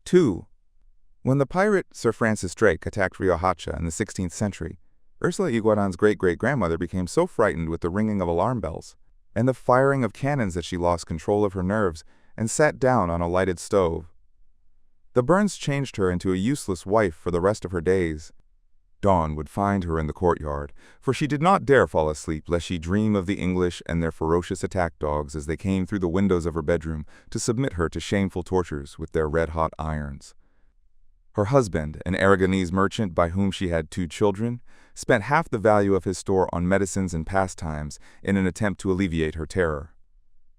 2. When the pirate Sir Francis Drake attacked Riohacha in the 16th century, Ursula Iguaran's great-great-grandmother became so frightened with the ringing of alarm bells and the firing of cannons that she lost control of her nerves and sat down on a lighted stove. The burns changed her into a useless wife for the rest of her days. Dawn would find her in the courtyard, for she did not dare fall asleep lest she dream of the English and their ferocious attack dogs as they came through the windows of her bedroom to submit her to shameful tortures with their red-hot irons. Her husband, an Aragonese merchant by whom she had 2 children, spent half the value of his store on medicines and pastimes in an attempt to alleviate her terror.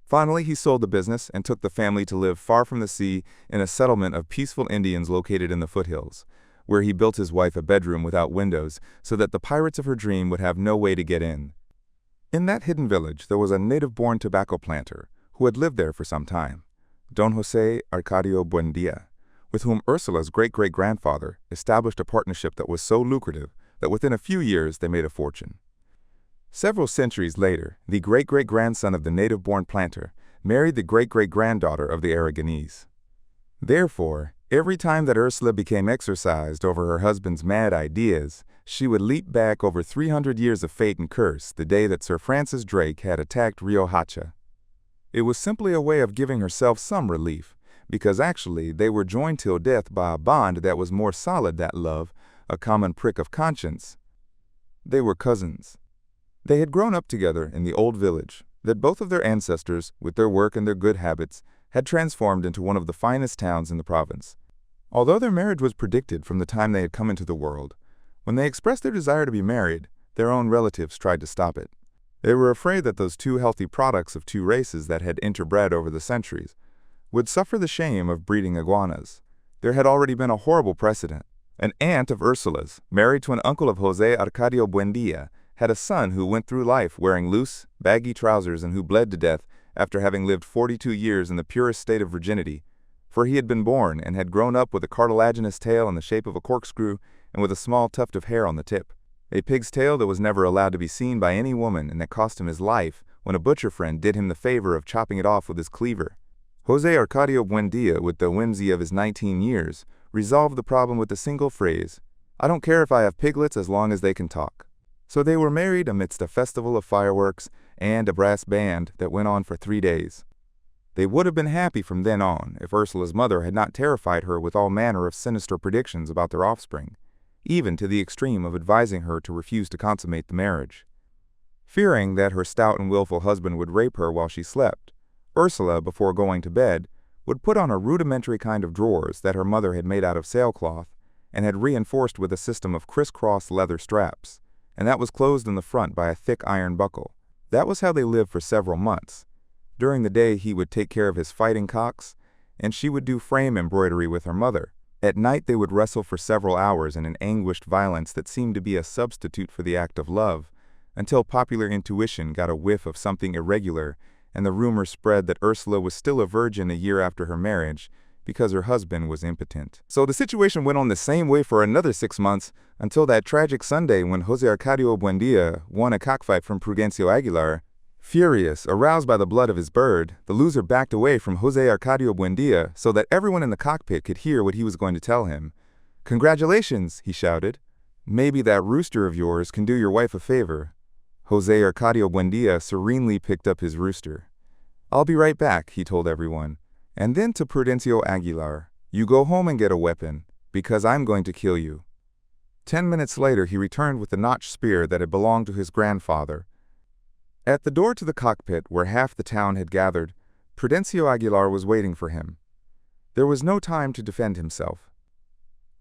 Finally, he sold the business and took the family to live far from the sea in a settlement of peaceful Indians located in the foothills, where he built his wife a bedroom without windows so that the pirates of her dream would have no way to get in. In that hidden village, there was a native-born tobacco planter who had lived there for some time, Don José Arcadio Buendía, with whom Ursula's great-great-grandfather established a partnership that was so lucrative that within a few years they made a fortune. Several centuries later, the great-great-grandson of the native-born planter married the great-great-granddaughter of the Aragonese. Therefore, every time that Ursula became exorcised over her husband's mad ideas, she would leap back over 300 years of fate and curse the day that Sir Francis Drake had attacked Riohacha. It was simply a way of giving herself some relief, because actually they were joined till death by a bond that was more solid than love, a common prick of conscience. They were cousins. They had grown up together in the old village that both of their ancestors, with their work and their good habits, had transformed into one of the finest towns in the province. Although their marriage was predicted from the time they had come into the world, when they expressed their desire to be married, their own relatives tried to stop it. They were afraid that those 2 healthy products of 2 races that had interbred over the centuries would suffer the shame of breeding iguanas. There had already been a horrible precedent. An aunt of Ursula's, married to an uncle of José Arcadio Buendía, had a son who went through life wearing loose, baggy trousers and who bled to death after having lived 42 years in the purest state of virginity, for he had been born and had grown up with a cartilaginous tail in the shape of a corkscrew and with a small tuft of hair on the tip, a pig's tail that was never allowed to be seen by any woman and that cost him his life when a butcher friend did him the favor of chopping it off with his cleaver. José Arcadio Buendía, with the whimsy of his 19 years, resolved the problem with a single phrase: "I don't care if I have piglets as long as they can talk." So they were married amidst a festival of fireworks and a brass band that went on for 3 days. They would have been happy from then on if Ursula's mother had not terrified her with all manner of sinister predictions about their offspring, even to the extreme of advising her to refuse to consummate the marriage. Fearing that her stout and willful husband would rape her while she slept, Ursula, before going to bed, would put on a rudimentary kind of drawers that her mother had made out of sailcloth and had reinforced with a system of crisscross leather straps, and that was closed in the front by a thick iron buckle. That was how they lived for several months. During the day he would take care of his fighting cocks, and she would do frame embroidery with her mother. At night they would wrestle for several hours in an anguished violence that seemed to be a substitute for the act of love, until popular intuition got a whiff of something irregular, and the rumor spread that Ursula was still a virgin a year after her marriage because her husband was impotent. So the situation went on the same way for another 6 months until that tragic Sunday when José Arcadio Buendía won a cockfight from Prudencio Aguilar. Furious, aroused by the blood of his bird, the loser backed away from José Arcadio Buendía so that everyone in the cockpit could hear what he was going to tell him. "Congratulations," he shouted. "Maybe that rooster of yours can do your wife a favor." José Arcadio Buendía serenely picked up his rooster. "I'll be right back," he told everyone. And then to Prudencio Aguilar, "You go home and get a weapon, because I'm going to kill you." 10 minutes later he returned with the notched spear that had belonged to his grandfather. At the door to the cockpit, where half the town had gathered, Prudencio Aguilar was waiting for him. There was no time to defend himself.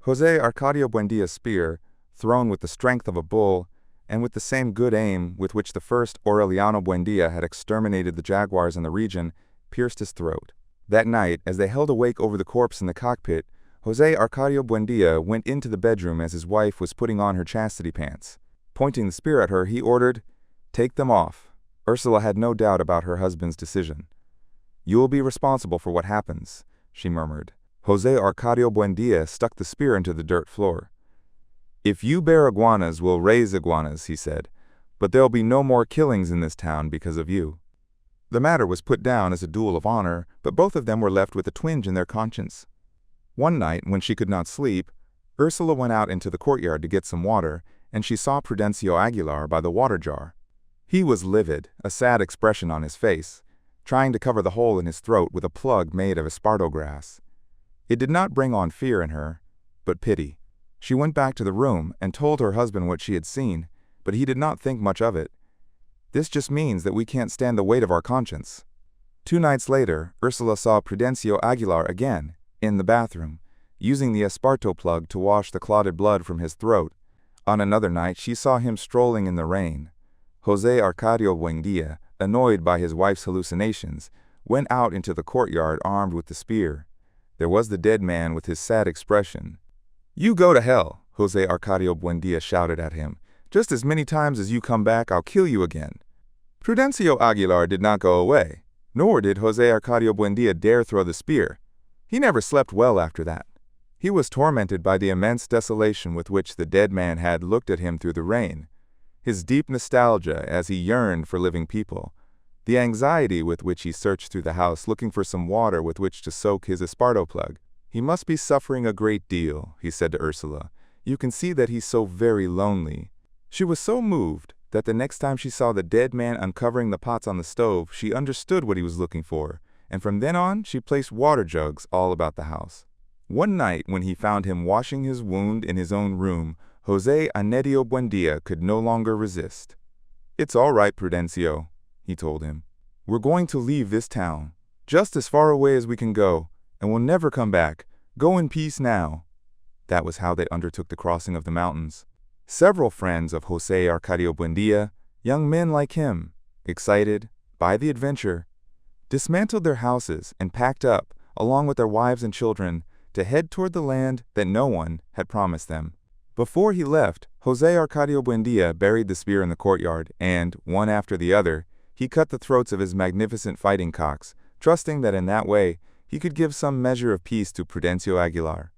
José Arcadio Buendía's spear, thrown with the strength of a bull, and with the same good aim with which the first Aureliano Buendía had exterminated the jaguars in the region, pierced his throat. That night, as they held awake over the corpse in the cockpit, José Arcadio Buendía went into the bedroom as his wife was putting on her chastity pants. Pointing the spear at her, he ordered, "Take them off." Ursula had no doubt about her husband's decision. "You will be responsible for what happens," she murmured. José Arcadio Buendía stuck the spear into the dirt floor. "If you bear iguanas, we'll raise iguanas," he said, "but there'll be no more killings in this town because of you." The matter was put down as a duel of honor, but both of them were left with a twinge in their conscience. One night, when she could not sleep, Úrsula went out into the courtyard to get some water, and she saw Prudencio Aguilar by the water jar. He was livid, a sad expression on his face, trying to cover the hole in his throat with a plug made of esparto grass. It did not bring on fear in her, but pity. She went back to the room and told her husband what she had seen, but he did not think much of it. This just means that we can't stand the weight of our conscience. 2 nights later, Úrsula saw Prudencio Aguilar again, in the bathroom, using the esparto plug to wash the clotted blood from his throat. On another night, she saw him strolling in the rain. José Arcadio Buendía, annoyed by his wife's hallucinations, went out into the courtyard armed with the spear. There was the dead man with his sad expression. "You go to hell," José Arcadio Buendía shouted at him. "Just as many times as you come back, I'll kill you again." Prudencio Aguilar did not go away, nor did José Arcadio Buendía dare throw the spear. He never slept well after that. He was tormented by the immense desolation with which the dead man had looked at him through the rain, his deep nostalgia as he yearned for living people, the anxiety with which he searched through the house looking for some water with which to soak his esparto plug. "He must be suffering a great deal," he said to Úrsula. "You can see that he's so very lonely." She was so moved that the next time she saw the dead man uncovering the pots on the stove, she understood what he was looking for, and from then on she placed water jugs all about the house. One night, when he found him washing his wound in his own room, José Arcadio Buendía could no longer resist. "It's all right, Prudencio," he told him. "We're going to leave this town, just as far away as we can go, and we'll never come back. Go in peace now." That was how they undertook the crossing of the mountains. Several friends of José Arcadio Buendía, young men like him, excited by the adventure, dismantled their houses and packed up, along with their wives and children, to head toward the land that no one had promised them. Before he left, José Arcadio Buendía buried the spear in the courtyard, and, one after the other, he cut the throats of his magnificent fighting cocks, trusting that in that way he could give some measure of peace to Prudencio Aguilar.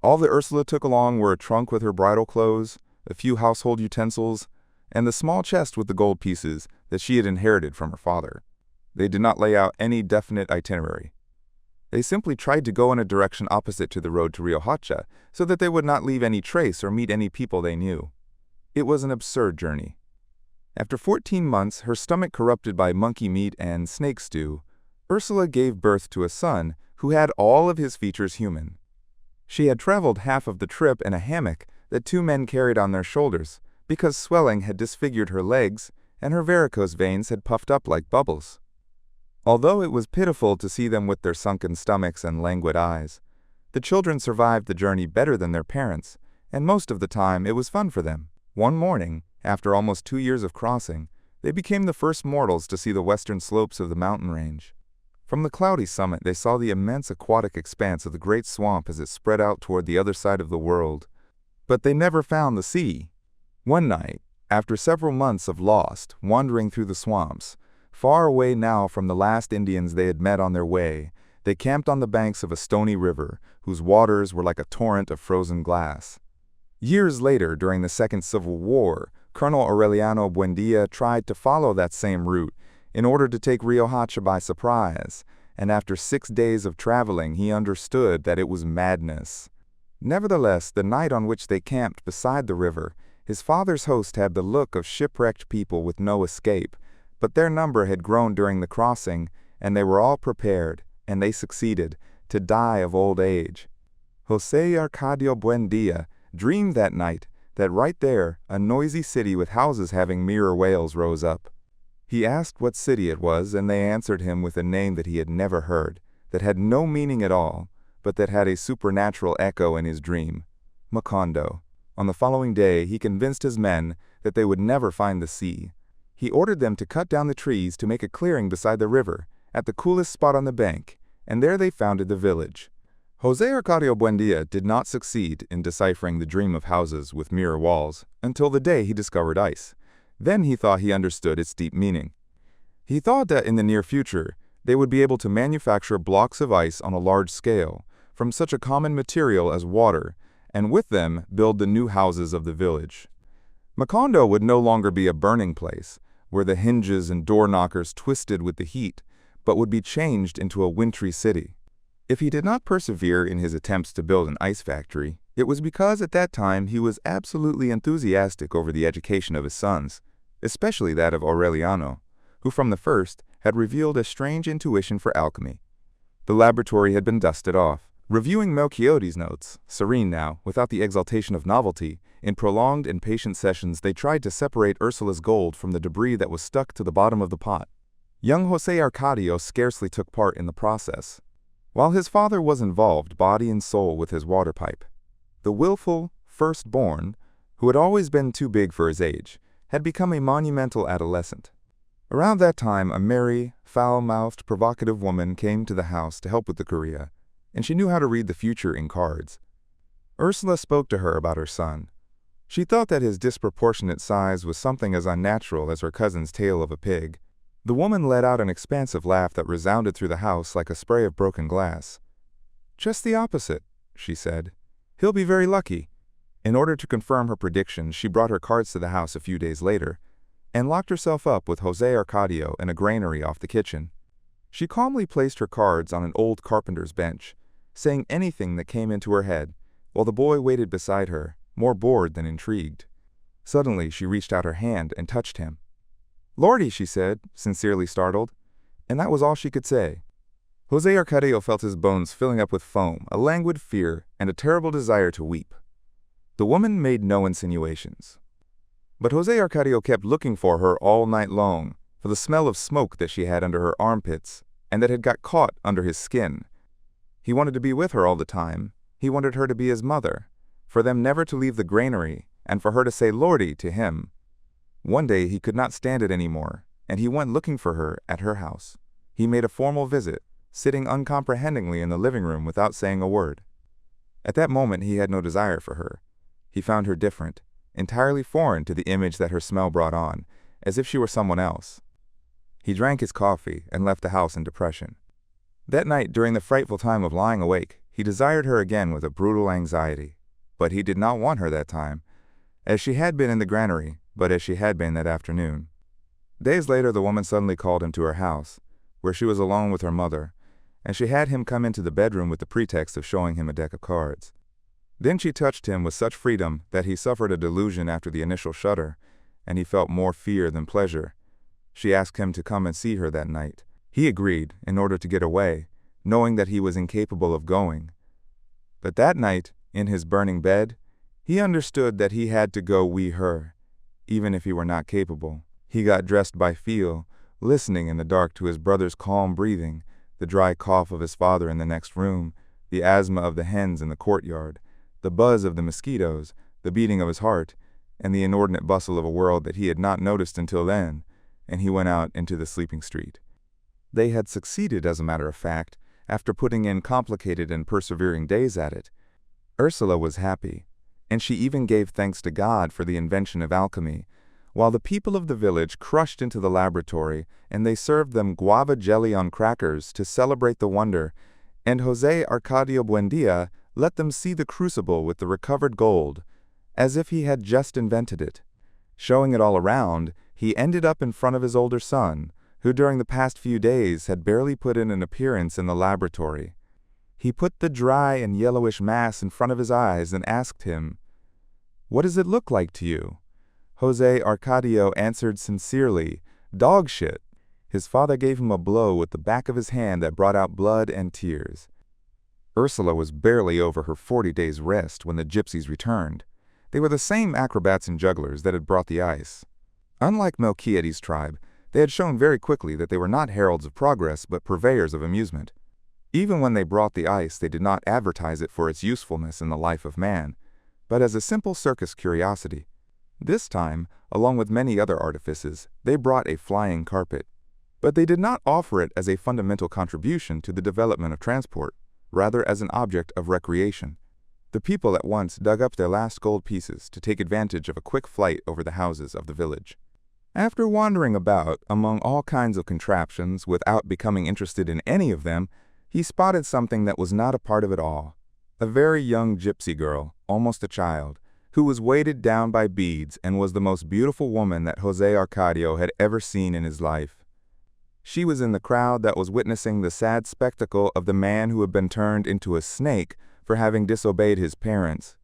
All that Úrsula took along were a trunk with her bridal clothes, a few household utensils, and the small chest with the gold pieces that she had inherited from her father. They did not lay out any definite itinerary. They simply tried to go in a direction opposite to the road to Riohacha, so that they would not leave any trace or meet any people they knew. It was an absurd journey. After 14 months, her stomach corrupted by monkey meat and snake stew, Úrsula gave birth to a son who had all of his features human. She had traveled half of the trip in a hammock that 2 men carried on their shoulders, because swelling had disfigured her legs and her varicose veins had puffed up like bubbles. Although it was pitiful to see them with their sunken stomachs and languid eyes, the children survived the journey better than their parents, and most of the time it was fun for them. One morning, after almost 2 years of crossing, they became the first mortals to see the western slopes of the mountain range. From the cloudy summit, they saw the immense aquatic expanse of the great swamp as it spread out toward the other side of the world. But they never found the sea. One night, after several months of lost, wandering through the swamps, far away now from the last Indians they had met on their way, they camped on the banks of a stony river, whose waters were like a torrent of frozen glass. Years later, during the Second Civil War, Colonel Aureliano Buendía tried to follow that same route in order to take Riohacha by surprise, and after 6 days of traveling he understood that it was madness. Nevertheless, the night on which they camped beside the river, his father's host had the look of shipwrecked people with no escape, but their number had grown during the crossing, and they were all prepared, and they succeeded, to die of old age. José Arcadio Buendía dreamed that night that right there a noisy city with houses having mirror whales rose up. He asked what city it was, and they answered him with a name that he had never heard, that had no meaning at all, but that had a supernatural echo in his dream. Macondo. On the following day, he convinced his men that they would never find the sea. He ordered them to cut down the trees to make a clearing beside the river, at the coolest spot on the bank, and there they founded the village. José Arcadio Buendía did not succeed in deciphering the dream of houses with mirror walls until the day he discovered ice. Then he thought he understood its deep meaning. He thought that in the near future, they would be able to manufacture blocks of ice on a large scale, from such a common material as water, and with them build the new houses of the village. Macondo would no longer be a burning place, where the hinges and door knockers twisted with the heat, but would be changed into a wintry city. If he did not persevere in his attempts to build an ice factory, it was because at that time he was absolutely enthusiastic over the education of his sons, especially that of Aureliano, who from the first had revealed a strange intuition for alchemy. The laboratory had been dusted off. Reviewing Melchiotti's notes, serene now, without the exaltation of novelty, in prolonged and patient sessions they tried to separate Ursula's gold from the debris that was stuck to the bottom of the pot. Young José Arcadio scarcely took part in the process, while his father was involved body and soul with his water pipe. The willful firstborn, who had always been too big for his age, had become a monumental adolescent. Around that time, a merry, foul-mouthed, provocative woman came to the house to help with the curia, and she knew how to read the future in cards. Ursula spoke to her about her son. She thought that his disproportionate size was something as unnatural as her cousin's tail of a pig. The woman let out an expansive laugh that resounded through the house like a spray of broken glass. "Just the opposite," she said. "He'll be very lucky." In order to confirm her prediction, she brought her cards to the house a few days later, and locked herself up with José Arcadio in a granary off the kitchen. She calmly placed her cards on an old carpenter's bench, saying anything that came into her head, while the boy waited beside her, more bored than intrigued. Suddenly she reached out her hand and touched him. "Lordy," she said, sincerely startled, and that was all she could say. José Arcadio felt his bones filling up with foam, a languid fear, and a terrible desire to weep. The woman made no insinuations, but José Arcadio kept looking for her all night long, for the smell of smoke that she had under her armpits, and that had got caught under his skin. He wanted to be with her all the time. He wanted her to be his mother, for them never to leave the granary, and for her to say "Lordy" to him. One day he could not stand it anymore, and he went looking for her at her house. He made a formal visit, sitting uncomprehendingly in the living room without saying a word. At that moment he had no desire for her. He found her different, entirely foreign to the image that her smell brought on, as if she were someone else. He drank his coffee and left the house in depression. That night, during the frightful time of lying awake, he desired her again with a brutal anxiety. But he did not want her that time, as she had been in the granary, but as she had been that afternoon. Days later, the woman suddenly called him to her house, where she was alone with her mother, and she had him come into the bedroom with the pretext of showing him a deck of cards. Then she touched him with such freedom that he suffered a delusion after the initial shudder, and he felt more fear than pleasure. She asked him to come and see her that night. He agreed, in order to get away, knowing that he was incapable of going. But that night, in his burning bed, he understood that he had to go wee her, even if he were not capable. He got dressed by feel, listening in the dark to his brother's calm breathing, the dry cough of his father in the next room, the asthma of the hens in the courtyard, the buzz of the mosquitoes, the beating of his heart, and the inordinate bustle of a world that he had not noticed until then, and he went out into the sleeping street. They had succeeded, as a matter of fact, after putting in complicated and persevering days at it. Ursula was happy, and she even gave thanks to God for the invention of alchemy, while the people of the village crushed into the laboratory, and they served them guava jelly on crackers to celebrate the wonder, and José Arcadio Buendía let them see the crucible with the recovered gold, as if he had just invented it. Showing it all around, he ended up in front of his older son, who during the past few days had barely put in an appearance in the laboratory. He put the dry and yellowish mass in front of his eyes and asked him, "What does it look like to you?" José Arcadio answered sincerely, "Dog shit." His father gave him a blow with the back of his hand that brought out blood and tears. Ursula was barely over her 40 days' rest when the gypsies returned. They were the same acrobats and jugglers that had brought the ice. Unlike Melchiotti's tribe, they had shown very quickly that they were not heralds of progress but purveyors of amusement. Even when they brought the ice, they did not advertise it for its usefulness in the life of man, but as a simple circus curiosity. This time, along with many other artifices, they brought a flying carpet. But they did not offer it as a fundamental contribution to the development of transport, rather as an object of recreation. The people at once dug up their last gold pieces to take advantage of a quick flight over the houses of the village. After wandering about among all kinds of contraptions without becoming interested in any of them, he spotted something that was not a part of it all. A very young gypsy girl, almost a child, who was weighted down by beads and was the most beautiful woman that José Arcadio had ever seen in his life. She was in the crowd that was witnessing the sad spectacle of the man who had been turned into a snake for having disobeyed his parents.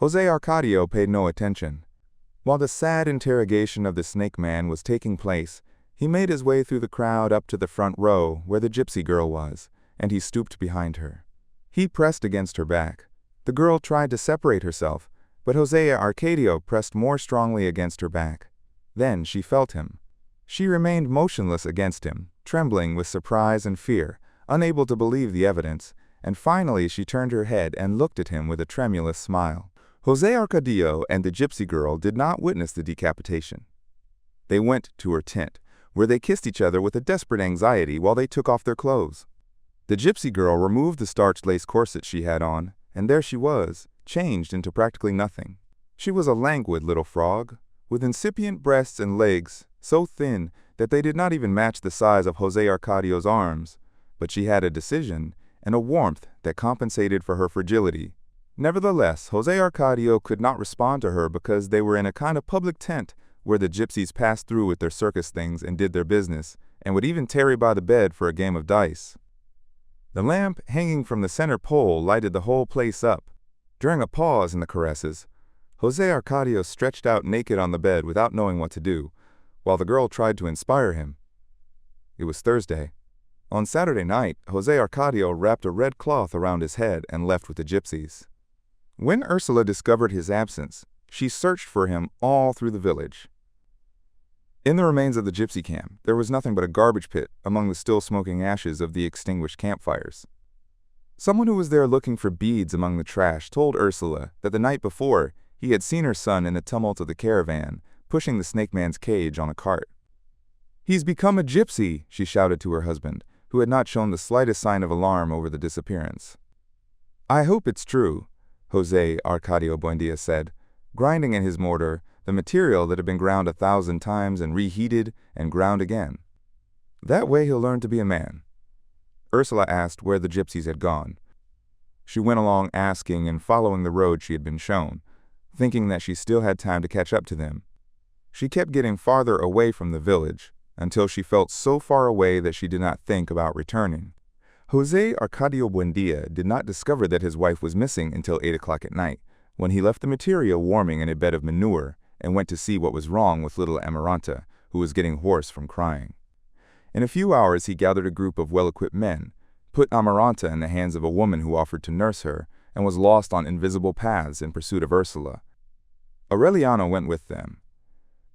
José Arcadio paid no attention. While the sad interrogation of the snake man was taking place, he made his way through the crowd up to the front row where the gypsy girl was, and he stooped behind her. He pressed against her back. The girl tried to separate herself, but José Arcadio pressed more strongly against her back. Then she felt him. She remained motionless against him, trembling with surprise and fear, unable to believe the evidence, and finally she turned her head and looked at him with a tremulous smile. José Arcadio and the gypsy girl did not witness the decapitation. They went to her tent, where they kissed each other with a desperate anxiety while they took off their clothes. The gypsy girl removed the starched lace corset she had on, and there she was, changed into practically nothing. She was a languid little frog, with incipient breasts and legs so thin that they did not even match the size of José Arcadio's arms, but she had a decision and a warmth that compensated for her fragility. Nevertheless, José Arcadio could not respond to her because they were in a kind of public tent where the gypsies passed through with their circus things and did their business, and would even tarry by the bed for a game of dice. The lamp hanging from the center pole lighted the whole place up. During a pause in the caresses, José Arcadio stretched out naked on the bed without knowing what to do, while the girl tried to inspire him. It was Thursday. On Saturday night, José Arcadio wrapped a red cloth around his head and left with the gypsies. When Úrsula discovered his absence, she searched for him all through the village. In the remains of the gypsy camp, there was nothing but a garbage pit among the still smoking ashes of the extinguished campfires. Someone who was there looking for beads among the trash told Úrsula that the night before he had seen her son in the tumult of the caravan, pushing the snake man's cage on a cart. "He's become a gypsy," she shouted to her husband, who had not shown the slightest sign of alarm over the disappearance. "I hope it's true," José Arcadio Buendía said, grinding in his mortar the material that had been ground 1,000 times and reheated and ground again. "That way he'll learn to be a man." Úrsula asked where the gypsies had gone. She went along asking and following the road she had been shown, thinking that she still had time to catch up to them. She kept getting farther away from the village, until she felt so far away that she did not think about returning. José Arcadio Buendía did not discover that his wife was missing until 8 o'clock at night, when he left the material warming in a bed of manure and went to see what was wrong with little Amaranta, who was getting hoarse from crying. In a few hours he gathered a group of well-equipped men, put Amaranta in the hands of a woman who offered to nurse her, and was lost on invisible paths in pursuit of Úrsula. Aureliano went with them.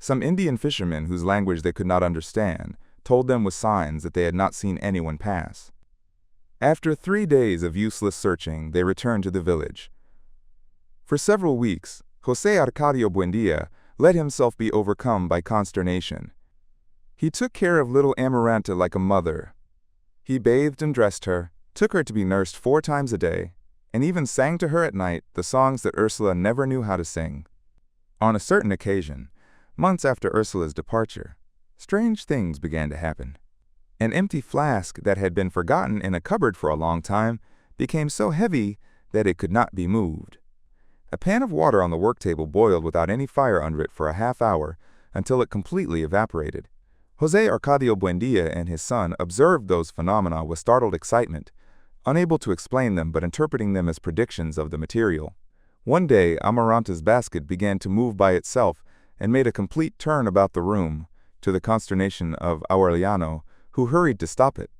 Some Indian fishermen whose language they could not understand told them with signs that they had not seen anyone pass. After 3 days of useless searching, they returned to the village. For several weeks, José Arcadio Buendía let himself be overcome by consternation. He took care of little Amaranta like a mother. He bathed and dressed her, took her to be nursed 4 times a day, and even sang to her at night the songs that Úrsula never knew how to sing. On a certain occasion, months after Úrsula's departure, strange things began to happen. An empty flask that had been forgotten in a cupboard for a long time became so heavy that it could not be moved. A pan of water on the work table boiled without any fire under it for a half-hour until it completely evaporated. José Arcadio Buendía and his son observed those phenomena with startled excitement, unable to explain them but interpreting them as predictions of the material. One day, Amaranta's basket began to move by itself and made a complete turn about the room, to the consternation of Aureliano, who hurried to stop it.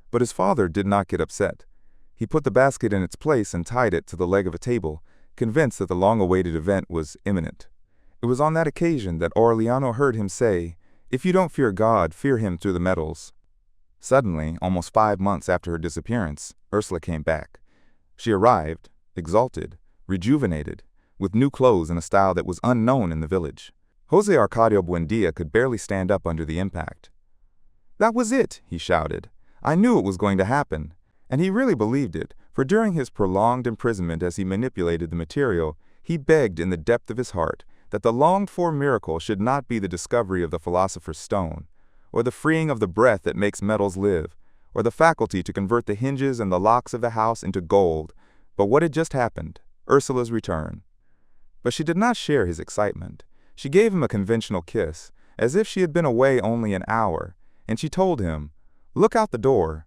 But his father did not get upset. He put the basket in its place and tied it to the leg of a table, convinced that the long-awaited event was imminent. It was on that occasion that Aureliano heard him say, "If you don't fear God, fear him through the metals." Suddenly, almost 5 months after her disappearance, Úrsula came back. She arrived, exalted, rejuvenated, with new clothes in a style that was unknown in the village. José Arcadio Buendía could barely stand up under the impact. "That was it," he shouted. "I knew it was going to happen." And he really believed it, for during his prolonged imprisonment as he manipulated the material, he begged in the depth of his heart that the longed-for miracle should not be the discovery of the philosopher's stone, or the freeing of the breath that makes metals live, or the faculty to convert the hinges and the locks of the house into gold, but what had just happened, Úrsula's return. But she did not share his excitement. She gave him a conventional kiss, as if she had been away only an hour, and she told him, "Look out the door."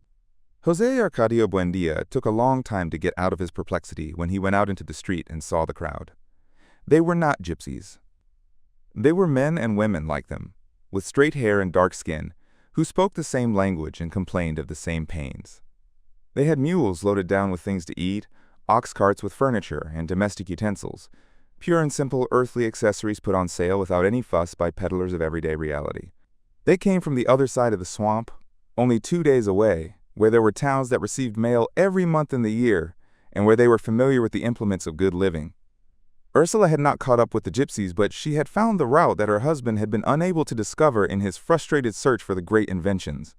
José Arcadio Buendía took a long time to get out of his perplexity when he went out into the street and saw the crowd. They were not gypsies. They were men and women like them, with straight hair and dark skin, who spoke the same language and complained of the same pains. They had mules loaded down with things to eat, ox carts with furniture and domestic utensils, pure and simple earthly accessories put on sale without any fuss by peddlers of everyday reality. They came from the other side of the swamp, only 2 days away, where there were towns that received mail every month in the year, and where they were familiar with the implements of good living. Úrsula had not caught up with the gypsies, but she had found the route that her husband had been unable to discover in his frustrated search for the great inventions.